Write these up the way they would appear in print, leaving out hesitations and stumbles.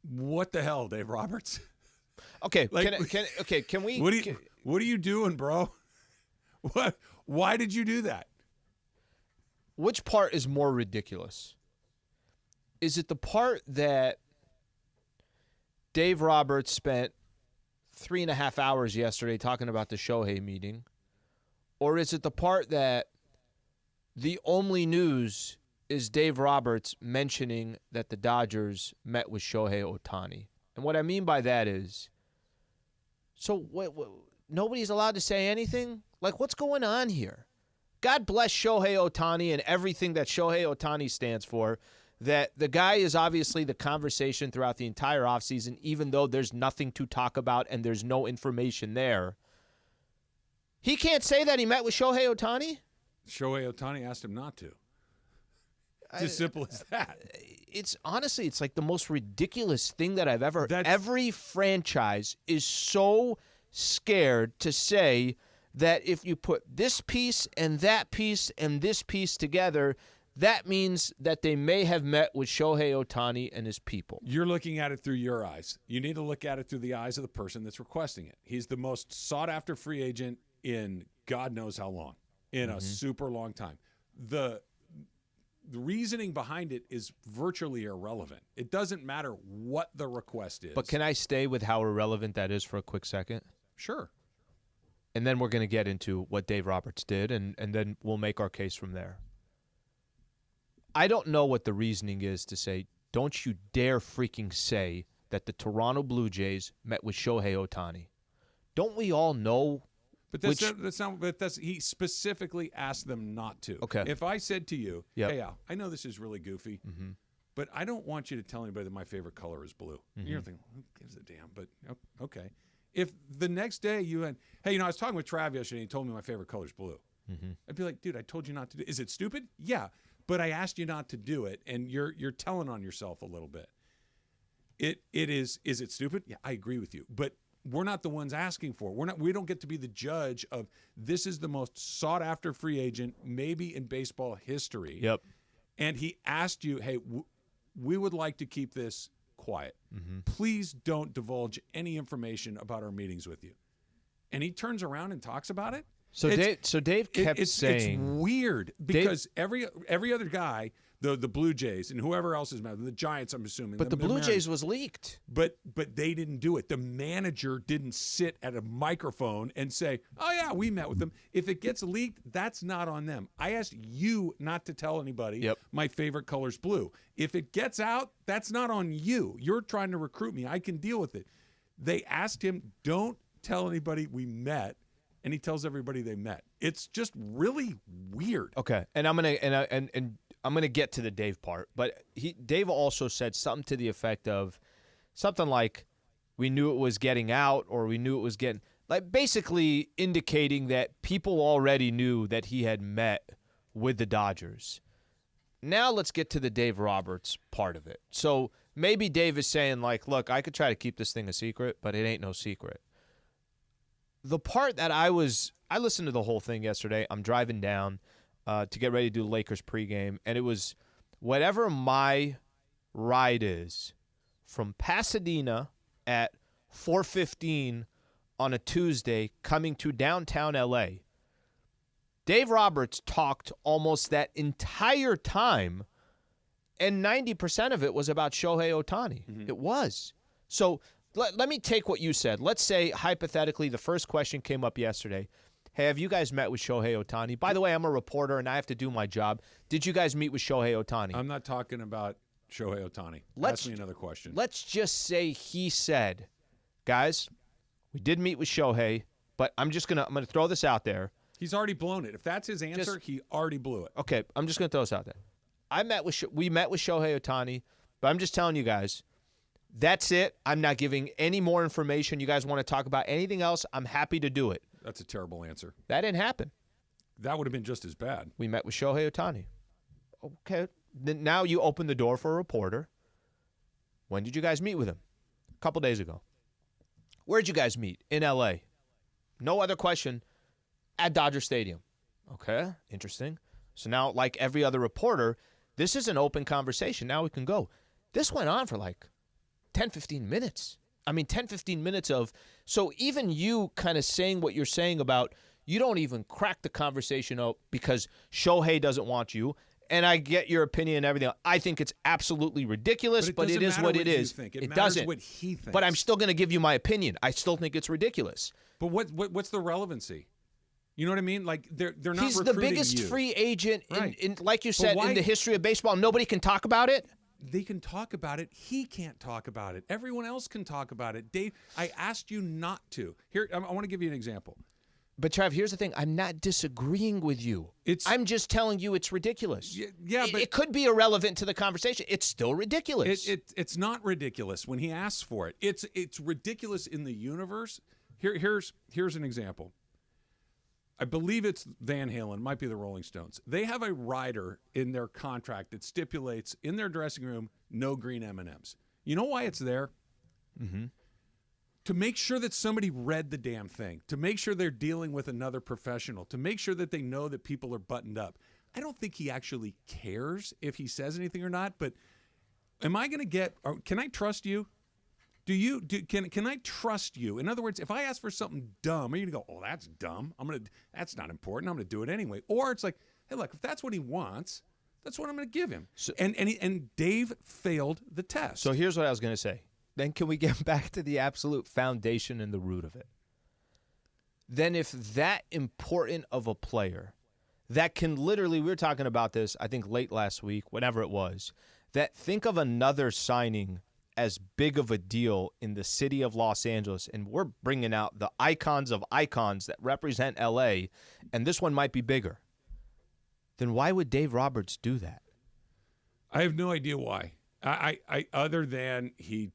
What the hell, Dave Roberts? Okay, Like, can we? What are you doing, bro? What? Why did you do that? Which part is more ridiculous? Is it the part that Dave Roberts spent 3.5 hours yesterday talking about the Shohei meeting? Or is it the part that the only news is Dave Roberts mentioning that the Dodgers met with Shohei Ohtani? And what I mean by that is, so what, nobody's allowed to say anything? Like, what's going on here? God bless Shohei Ohtani and everything that Shohei Ohtani stands for. That the guy is obviously the conversation throughout the entire offseason, even though there's nothing to talk about and there's no information there. He can't say that he met with Shohei Ohtani? Shohei Ohtani asked him not to. It's as simple as that. It's honestly, it's like the most ridiculous thing that I've ever heard. Every franchise is so scared to say that if you put this piece and that piece and this piece together, that means that they may have met with Shohei Ohtani and his people. You're looking at it through your eyes. You need to look at it through the eyes of the person that's requesting it. He's the most sought-after free agent in God knows how long, in a super long time. The reasoning behind it is virtually irrelevant. It doesn't matter what the request is. But can I stay with how irrelevant that is for a quick second? Sure. And then we're going to get into what Dave Roberts did, and then we'll make our case from there. I don't know what the reasoning is to say, don't you dare freaking say that the Toronto Blue Jays met with Shohei Ohtani. Don't we all know? But he specifically asked them not to. Okay. If I said to you, hey, Al, I know this is really goofy, but I don't want you to tell anybody that my favorite color is blue. You're thinking, who gives a damn? But okay. If the next day you had, hey, I was talking with Trav yesterday and he told me my favorite color is blue. I'd be like, dude, I told you not to do it. Is it stupid? Yeah. But I asked you not to do it, and you're telling on yourself a little bit. It is it stupid? Yeah, I agree with you. But we're not the ones asking for it. We don't get to be the judge of this is the most sought after free agent maybe in baseball history. Yep. And he asked you, hey, we would like to keep this quiet. Please don't divulge any information about our meetings with you. And he turns around and talks about it. So Dave kept saying it's weird because every other guy, the Blue Jays and whoever else is mad, the Giants, I'm assuming. But the Blue Jays was leaked. But they didn't do it. The manager didn't sit at a microphone and say, "Oh yeah, we met with them." If it gets leaked, that's not on them. I asked you not to tell anybody. Yep. My favorite color's blue. If it gets out, that's not on you. You're trying to recruit me. I can deal with it. They asked him, "Don't tell anybody we met." And he tells everybody they met. It's just really weird. Okay, and I'm gonna get to the Dave part, but Dave also said something to the effect of something like, "We knew it was getting out," or "We knew it was getting," like basically indicating that people already knew that he had met with the Dodgers. Now let's get to the Dave Roberts part of it. So maybe Dave is saying like, "Look, I could try to keep this thing a secret, but it ain't no secret." The part that I listened to the whole thing yesterday. I'm driving down to get ready to do the Lakers pregame, and it was whatever my ride is from Pasadena at 4:15 on a Tuesday coming to downtown LA. Dave Roberts talked almost that entire time, and 90% of it was about Shohei Ohtani. It was. So let me take what you said. Let's say, hypothetically, the first question came up yesterday. Hey, have you guys met with Shohei Ohtani? By the way, I'm a reporter, and I have to do my job. Did you guys meet with Shohei Ohtani? I'm not talking about Shohei Ohtani. Ask me another question. Let's just say he said, guys, we did meet with Shohei, but I'm gonna throw this out there. He's already blown it. If that's his answer, he already blew it. Okay, I'm just going to throw this out there. We met with Shohei Ohtani, but I'm just telling you guys, that's it. I'm not giving any more information. You guys want to talk about anything else, I'm happy to do it. That's a terrible answer. That didn't happen. That would have been just as bad. We met with Shohei Ohtani. Okay. Then now you open the door for a reporter. When did you guys meet with him? A couple days ago. Where'd you guys meet? In L.A. No other question. At Dodger Stadium. Okay. Interesting. So now, like every other reporter, this is an open conversation. Now we can go. This went on for like 10, 15 minutes. I mean, 10, 15 minutes of, so even you kind of saying what you're saying about, you don't even crack the conversation up because Shohei doesn't want you. And I get your opinion and everything. I think it's absolutely ridiculous, but it is what it is. It doesn't. What he thinks. But I'm still going to give you my opinion. I still think it's ridiculous. But what's the relevancy? You know what I mean? Like they're not. He's the biggest free agent in like you said, in the history of baseball. Nobody can talk about it. They can talk about it. He can't talk about it. Everyone else can talk about it. Dave, I asked you not to. Here, I want to give you an example. But Trav, here's the thing. I'm not disagreeing with you. I'm just telling you it's ridiculous. Yeah, but it could be irrelevant to the conversation. It's still ridiculous. It's not ridiculous when he asks for it. It's ridiculous in the universe. Here's an example. I believe it's Van Halen, might be the Rolling Stones. They have a rider in their contract that stipulates in their dressing room no green M&Ms. You know why it's there? Mm-hmm. To make sure that somebody read the damn thing, to make sure they're dealing with another professional, to make sure that they know that people are buttoned up. I don't think he actually cares if he says anything or not, but am I going to get, can I trust you? Can I trust you? In other words, if I ask for something dumb, are you going to go, oh, that's dumb. That's not important. I'm going to do it anyway. Or it's like, hey, look, if that's what he wants, that's what I'm going to give him. So, and Dave failed the test. So here's what I was going to say. Then can we get back to the absolute foundation and the root of it? Then if that important of a player that can literally, we were talking about this, I think late last week, whenever it was, that think of another signing as big of a deal in the city of Los Angeles, and we're bringing out the icons of icons that represent L.A., and this one might be bigger, then why would Dave Roberts do that? I have no idea why. I other than he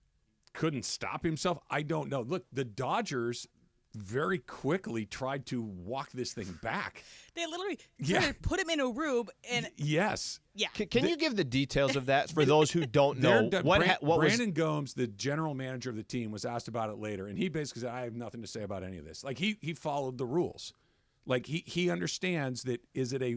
couldn't stop himself, I don't know. Look, the Dodgers very quickly tried to walk this thing back. They literally tried to put him in a room and yes. Yeah. Can you give the details of that for those who don't know? Brandon Gomes, the general manager of the team, was asked about it later, and he basically said, I have nothing to say about any of this. Like, he followed the rules. Like, he understands that, is it a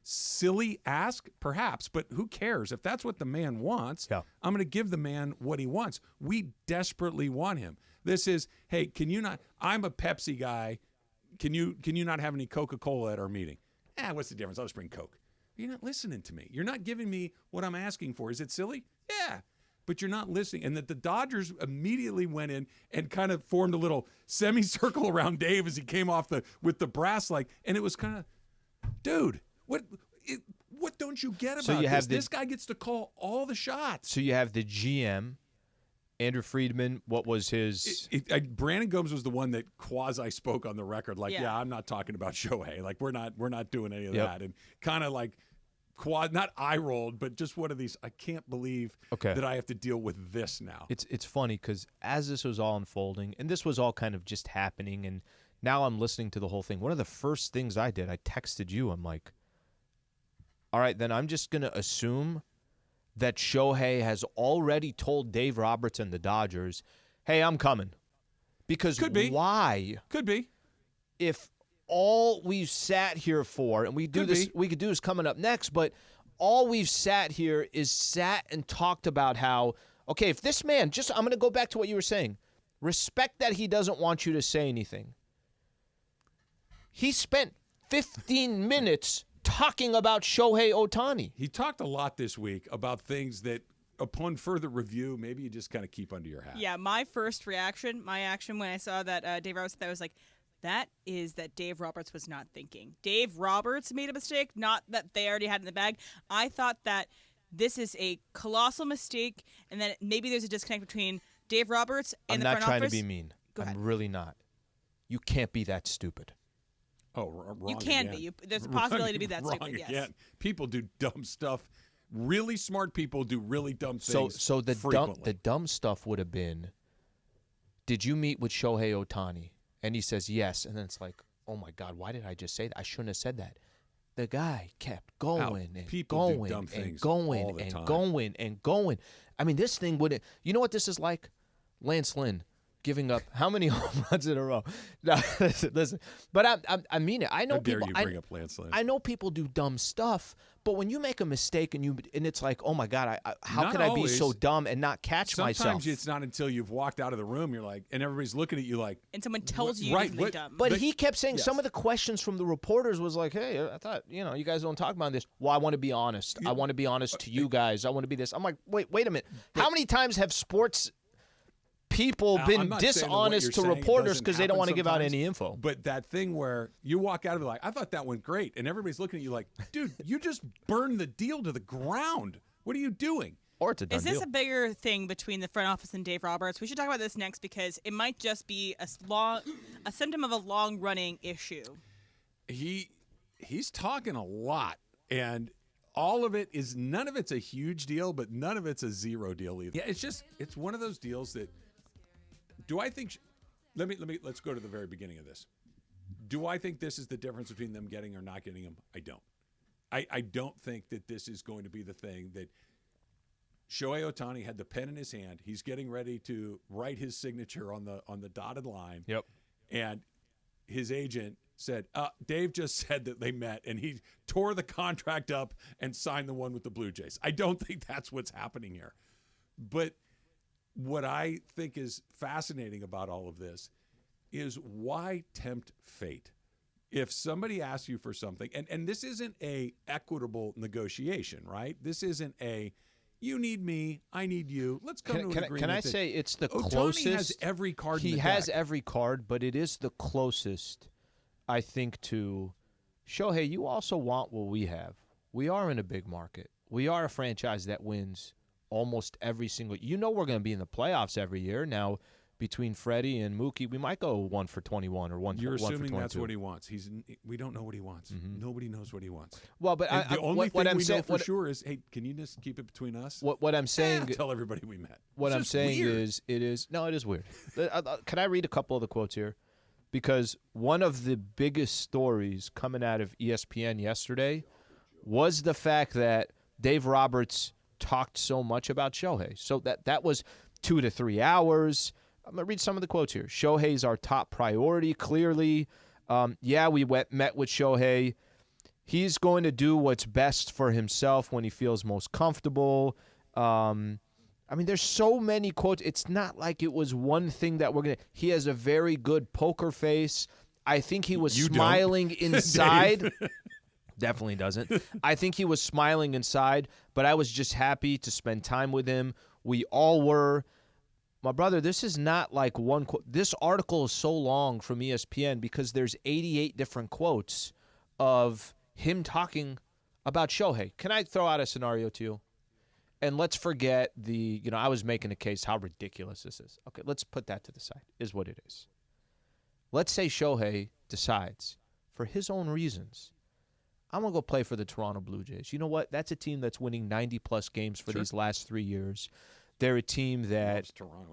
silly ask? Perhaps, but who cares? If that's what the man wants, I'm going to give the man what he wants. We desperately want him. This is, hey, can you not, I'm a Pepsi guy. Can you not have any Coca-Cola at our meeting? What's the difference? I'll just bring Coke. You're not listening to me. You're not giving me what I'm asking for. Is it silly? Yeah. But you're not listening. And that the Dodgers immediately went in and kind of formed a little semicircle around Dave as he came off with the brass, and it was kind of, dude, what don't you get about this? This guy gets to call all the shots. So you have the GM, Andrew Friedman. What was his? Brandon Gomes was the one that quasi spoke on the record, I'm not talking about Shohei. Like, we're not doing any of that, and kind of like not eye rolled, but just one of these. I can't believe that I have to deal with this now. It's funny because as this was all unfolding, and this was all kind of just happening, and now I'm listening to the whole thing. One of the first things I did, I texted you. I'm like, all right, then I'm just gonna assume that Shohei has already told Dave Roberts and the Dodgers, hey, I'm coming. Because why? Could be. If all we've sat here for, and we could do this coming up next, but all we've sat here is and talked about how, okay, if this man, I'm going to go back to what you were saying, respect that he doesn't want you to say anything. He spent 15 minutes talking about Shohei Ohtani. He talked a lot this week about things that, upon further review, maybe you just kind of keep under your hat. Yeah, my action when I saw that Dave Roberts, that was like, that Dave Roberts was not thinking. Dave Roberts made a mistake, not that they already had it in the bag. I thought that this is a colossal mistake, and that maybe there's a disconnect between Dave Roberts and the front office. I'm not trying to be mean. I'm really not. You can't be that stupid. Oh, wrong You can again. be. There's a possibility to be that stupid, yes. Again. People do dumb stuff. Really smart people do really dumb things So the frequently. dumb stuff would have been, did you meet with Shohei Ohtani? And he says yes. And then it's like, oh, my God, why did I just say that? I shouldn't have said that. The guy kept going and going and going and going and going. I mean, this thing wouldn't. You know what this is like? Lance Lynn. giving up how many home runs in a row? No, listen. But I mean it. I know How dare people. you bring up landslide? I know people do dumb stuff, but when you make a mistake and it's like, oh my God, how Not could I be always. so dumb and not catch myself? Sometimes it's not until you've walked out of the room, you're like, and everybody's looking at you like, And someone tells you right, something dumb. But he kept saying yes. some of the questions from the reporters was like, hey, I thought, you guys don't talk about this. Well, I want to be honest. I want to be honest to you guys. I want to be this. I'm like, wait a minute. How many times have sports people been I'm not saying that what dishonest you're to saying reporters doesn't because they don't happen want to give out sometimes, any info? But that thing where you walk out of it like, I thought that went great, and everybody's looking at you like, dude, you just burned the deal to the ground. What are you doing? Or it's a done Is this deal. a bigger thing between the front office and Dave Roberts? We should talk about this next because it might just be a symptom of a long-running issue. He's talking a lot, and all of it is, none of it's a huge deal, but none of it's a zero deal either. Yeah, it's one of those deals that, do I think, let's go to the very beginning of this. Do I think this is the difference between them getting or not getting him? I don't. I don't think that this is going to be the thing that Shohei Ohtani had the pen in his hand. He's getting ready to write his signature on the dotted line. Yep. And his agent said, Dave just said that they met, and he tore the contract up and signed the one with the Blue Jays. I don't think that's what's happening here. But what I think is fascinating about all of this is, why tempt fate? If somebody asks you for something, and this isn't a equitable negotiation, right? This isn't a, you need me, I need you. Let's come to an agreement. Can I say it's the Ohtani closest? has every card in He the has deck. every card, but it is the closest, I think, to Shohei. You also want what we have. We are in a big market. We are a franchise that wins almost every single. We're going to be in the playoffs every year. Now, between Freddie and Mookie, we might go 1 for 21 or 1 You're for 22. assuming that's what he wants. We don't know what he wants. Nobody knows what he wants. Well, but The only thing I'm we saying, know for sure is, hey, can you just keep it between us? What I'm saying, Tell everybody we met. what It's I'm just saying weird. is, it is weird. Can I read a couple of the quotes here? Because one of the biggest stories coming out of ESPN yesterday was the fact that Dave Roberts talked so much about Shohei. So that was 2 to 3 hours. I'm going to read some of the quotes here. Shohei's our top priority, clearly. We met with Shohei. He's going to do what's best for himself when he feels most comfortable. There's so many quotes. It's not like it was one thing that we're going to – he has a very good poker face. I think he was smiling inside. Definitely doesn't. I think he was smiling inside, but I was just happy to spend time with him. We all were. My brother, this is not like one quote. This article is so long from ESPN because there's 88 different quotes of him talking about Shohei. Can I throw out a scenario to you? And let's forget I was making a case how ridiculous this is. Okay, let's put that to the side, is what it is. Let's say Shohei decides, for his own reasons, I'm going to go play for the Toronto Blue Jays. You know what? That's a team that's winning 90-plus games for these last 3 years. They're a team that Toronto,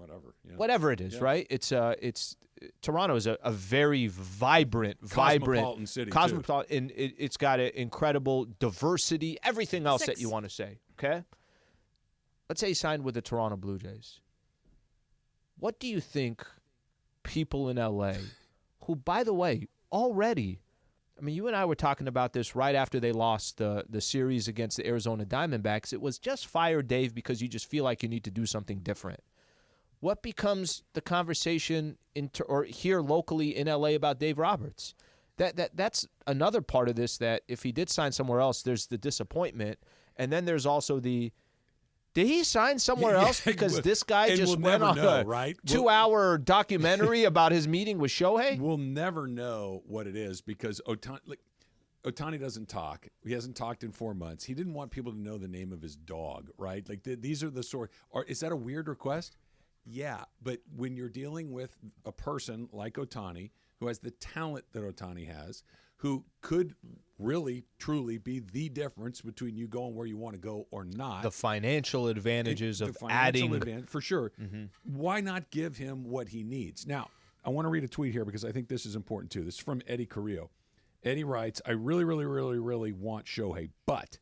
whatever it is, right? It's Toronto is a very vibrant city, cosmopolitan, and it's got an incredible diversity, everything else that you want to say. Okay, let's say he signed with the Toronto Blue Jays. What do you think people in LA, who, by the way, already, you and I were talking about this right after they lost the series against the Arizona Diamondbacks. It was just fire Dave because you just feel like you need to do something different. What becomes the conversation or here locally in LA about Dave Roberts? That's another part of this, that if he did sign somewhere else, there's the disappointment. And then there's also did he sign somewhere else because this guy just went on a 2-hour documentary about his meeting with Shohei? We'll never know what it is because Ohtani doesn't talk. He hasn't talked in 4 months. He didn't want people to know the name of his dog, right? These are the sort. Or is that a weird request? Yeah, but when you're dealing with a person like Ohtani, who has the talent that Ohtani has, who could really, truly be the difference between you going where you want to go or not. The financial advantages of adding. For sure. Mm-hmm. Why not give him what he needs? Now, I want to read a tweet here because I think this is important too. This is from Eddie Carrillo. Eddie writes, I really, really, really, really want Shohei, but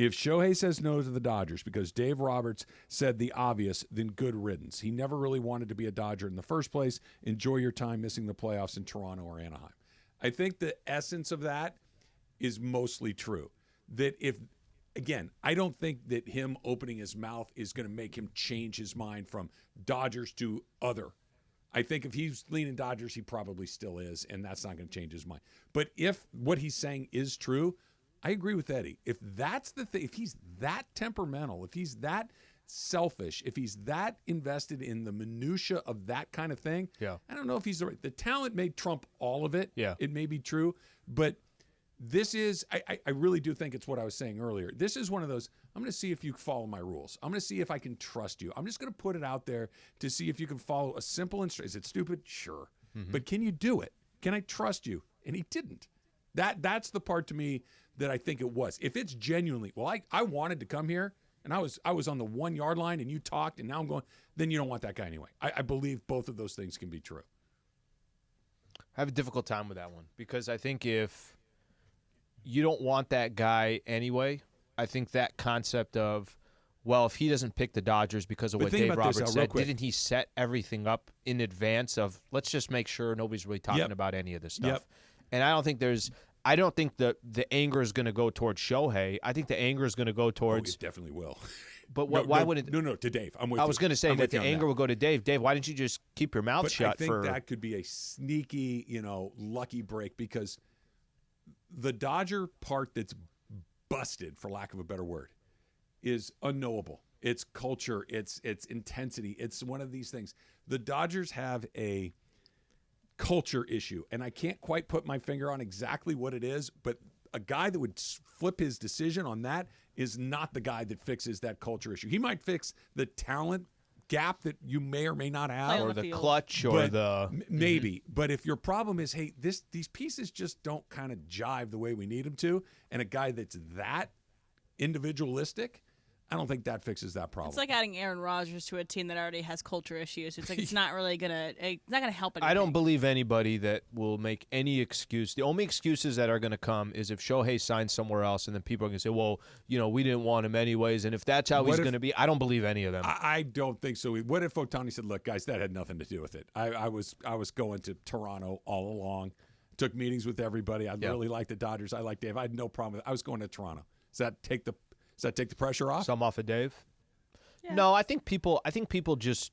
If Shohei says no to the Dodgers because Dave Roberts said the obvious, then good riddance. He never really wanted to be a Dodger in the first place. Enjoy your time missing the playoffs in Toronto or Anaheim. I think the essence of that is mostly true. That if, again, I don't think that him opening his mouth is going to make him change his mind from Dodgers to other. I think if he's leaning Dodgers, he probably still is, and that's not going to change his mind. But if what he's saying is true, I agree with Eddie. If that's the thing, if he's that temperamental, if he's that selfish, if he's that invested in the minutia of that kind of thing, I don't know if he's the talent may trump all of it. Yeah. It may be true, but this is, I really do think it's what I was saying earlier. This is one of those, I'm going to see if you follow my rules. I'm going to see if I can trust you. I'm just going to put it out there to see if you can follow a simple instruction. Is it stupid? Sure. But can you do it? Can I trust you? And he didn't. That's the part to me that I think it was. If it's genuinely, well, I wanted to come here and I was on the 1 yard line and you talked and now I'm going, then you don't want that guy anyway. I believe both of those things can be true. I have a difficult time with that one because I think if you don't want that guy anyway, I think that concept of, well, if he doesn't pick the Dodgers because of what Dave Roberts said, didn't he set everything up in advance of, let's just make sure nobody's really talking about any of this stuff? And I don't think the anger is going to go towards Shohei. I think the anger is going to go towards. It definitely will. But why wouldn't? No, to Dave. I'm with you. I was going to say that the anger will go to Dave. Dave, why didn't you just keep your mouth shut? I think that could be a sneaky, lucky break because the Dodger part that's busted, for lack of a better word, is unknowable. It's culture. It's intensity. It's one of these things. The Dodgers have a culture issue, and I can't quite put my finger on exactly what it is, but a guy that would flip his decision on that is not the guy that fixes that culture issue. He might fix the talent gap that you may or may not have, or the clutch, or maybe. But if your problem is, hey, these pieces just don't kind of jive the way we need them to, and a guy that's that individualistic, I don't think that fixes that problem. It's like adding Aaron Rodgers to a team that already has culture issues. It's like it's not gonna help anything. I don't believe anybody that will make any excuse. The only excuses that are going to come is if Shohei signs somewhere else, and then people are going to say, "Well, we didn't want him anyways." And if that's how he's going to be, I don't believe any of them. I don't think so. What if Ohtani said, "Look, guys, that had nothing to do with it. I was going to Toronto all along. Took meetings with everybody. I really like the Dodgers. I like Dave. I had no problem with it. I was going to Toronto." Does that take the pressure off? Some off of Dave? Yeah. No, I think people just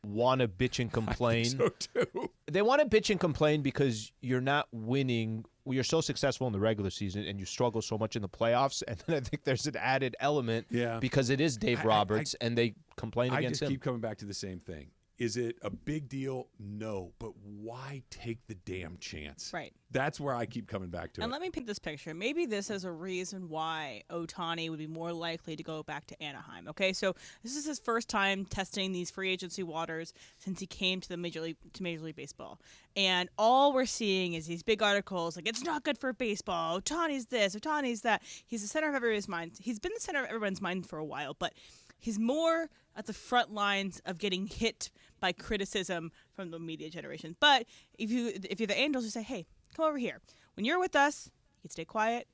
want to bitch and complain. I think so too. They want to bitch and complain because you're not winning. You're so successful in the regular season and you struggle so much in the playoffs. And then I think there's an added element because it is Dave Roberts and they complain against him. I just keep coming back to the same thing. Is it a big deal? No. But why take the damn chance? Right. That's where I keep coming back to And it. let me paint this picture. Maybe this is a reason why Ohtani would be more likely to go back to Anaheim. Okay, so this is his first time testing these free agency waters since he came to Major League Baseball. And all we're seeing is these big articles like, it's not good for baseball. Ohtani's this, Ohtani's that. He's the center of everybody's mind. He's been the center of everyone's mind for a while, but he's more at the front lines of getting hit by criticism from the media generation. But if you're the Angels, you say, hey, come over here. When you're with us, you stay quiet.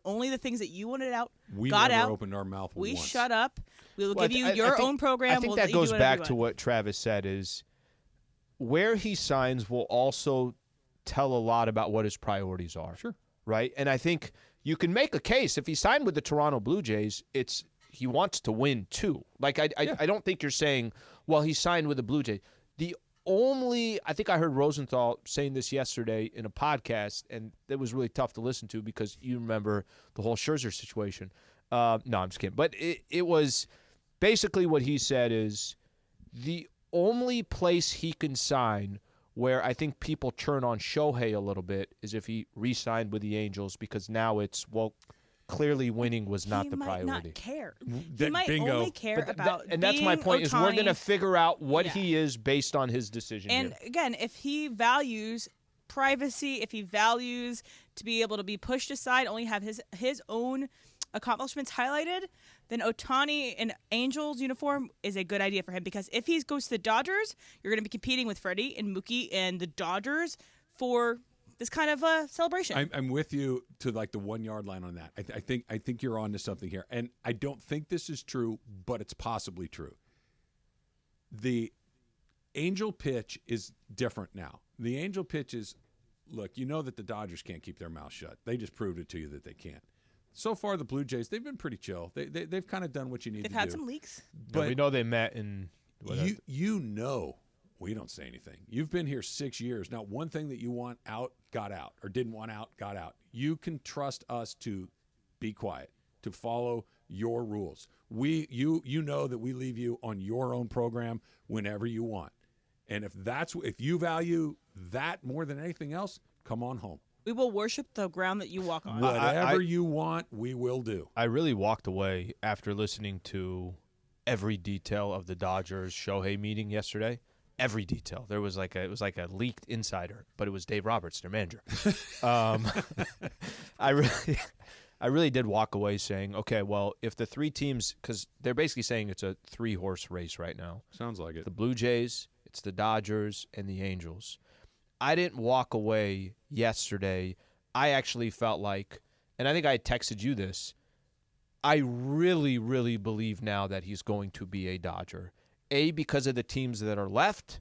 Only the things that you wanted out got out. We never opened our mouth once. We shut up. We will give you your own program. I think that goes back to what Travis said is where he signs will also tell a lot about what his priorities are. Sure. Right? And I think you can make a case. If he signed with the Toronto Blue Jays, he wants to win too. Like I don't think you're saying, well, he signed with the Blue Jays. I think I heard Rosenthal saying this yesterday in a podcast, and it was really tough to listen to because you remember the whole Scherzer situation. No, I'm just kidding. But it was basically what he said is the only place he can sign where I think people turn on Shohei a little bit is if he re-signed with the Angels because now it's, well, clearly winning was not the priority. He might not care. He might only care about and that's my point, Ohtani. Is we're going to figure out what he is based on his decision. And again, if he values privacy, if he values to be able to be pushed aside, only have his own accomplishments highlighted, then Ohtani in Angels uniform is a good idea for him because if he goes to the Dodgers, you're going to be competing with Freddie and Mookie and the Dodgers for this kind of celebration. I'm with you to like the 1 yard line on that. I think you're on to something here, and I don't think this is true, but it's possibly true. The Angel pitch is different now. The Angel pitch is, look, you know that the Dodgers can't keep their mouth shut. They just proved it to you that they can't. So far, the Blue Jays, they've been pretty chill. They've kind of done what you need to do. They've had some leaks. But we know they met in. You know. We don't say anything. You've been here 6 years. Not one thing that you want out, got out, or didn't want out, got out. You can trust us to be quiet, to follow your rules. You know that we leave you on your own program whenever you want. And if you value that more than anything else, come on home. We will worship the ground that you walk on. Whatever you want, we will do. I really walked away after listening to every detail of the Dodgers Shohei meeting yesterday. Every detail. It was like a leaked insider, but it was Dave Roberts, their manager. I really did walk away saying, okay, well, if the three teams, because they're basically saying it's a 3-horse race right now. Sounds like it. The Blue Jays, it's the Dodgers, and the Angels. I didn't walk away yesterday. I actually felt like, and I think I texted you this, I really, really believe now that he's going to be a Dodger. A, because of the teams that are left,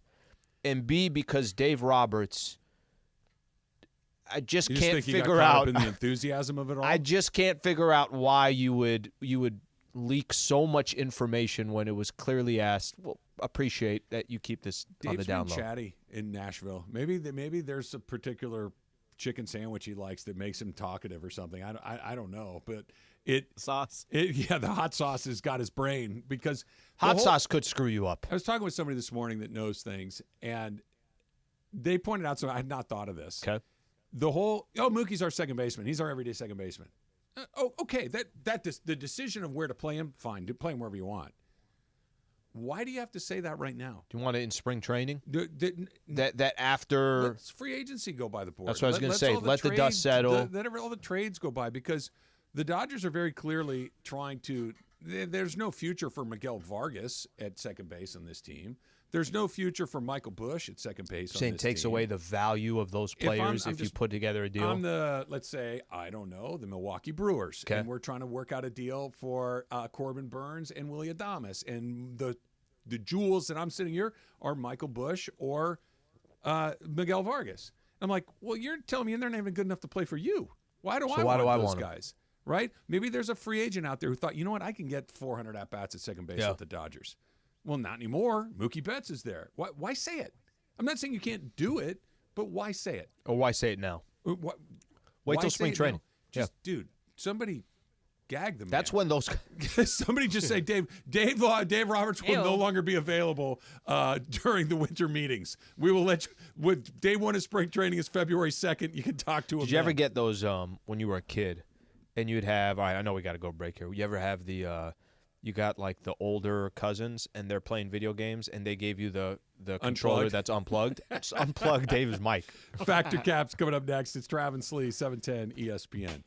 and B, because Dave Roberts, I just can't figure out in the enthusiasm of it all. I just can't figure out why you would leak so much information when it was clearly asked. Well, appreciate that you keep this on the down low. Dave's been chatty in Nashville. Maybe there's a particular chicken sandwich he likes that makes him talkative or something. I don't know, but the hot sauce has got his brain because hot sauce could screw you up. I was talking with somebody this morning that knows things, and they pointed out something I had not thought of this. Okay, Mookie's our second baseman. He's our everyday second baseman. Okay, the decision of where to play him, fine, play him wherever you want. Why do you have to say that right now? Do you want it in spring training? That after let's free agency go by the board. That's what I was going to say. Let the dust settle. Let all the trades go by because the Dodgers are very clearly trying to. There's no future for Miguel Vargas at second base on this team. There's no future for Michael Busch at second base. Saying takes away the value of those players if you put together a deal. I'm let's say, I don't know, the Milwaukee Brewers. Okay. And we're trying to work out a deal for Corbin Burns and Willie Adames. And the jewels that I'm sitting here are Michael Busch or Miguel Vargas. I'm like, well, you're telling me they're not even good enough to play for you. Why do I want those guys? Right? Maybe there's a free agent out there who thought, you know what, I can get 400 at-bats at second base with the Dodgers. Well, not anymore. Mookie Betts is there. Why say it? I'm not saying you can't do it, but why say it? Or why say it now? Wait till spring training. Dude, somebody gag them. That's when those. Somebody just say Dave Roberts will no longer be available during the winter meetings. We will let you. Day one of spring training is February 2nd. You can talk to him. Did you ever get those when you were a kid, and you'd have? All right, I know we got to go break here. You ever have the? You got like the older cousins, and they're playing video games, and they gave you the controller that's unplugged. Just unplug Dave's mic. Factor Caps coming up next. It's Travis Lee, 710 ESPN.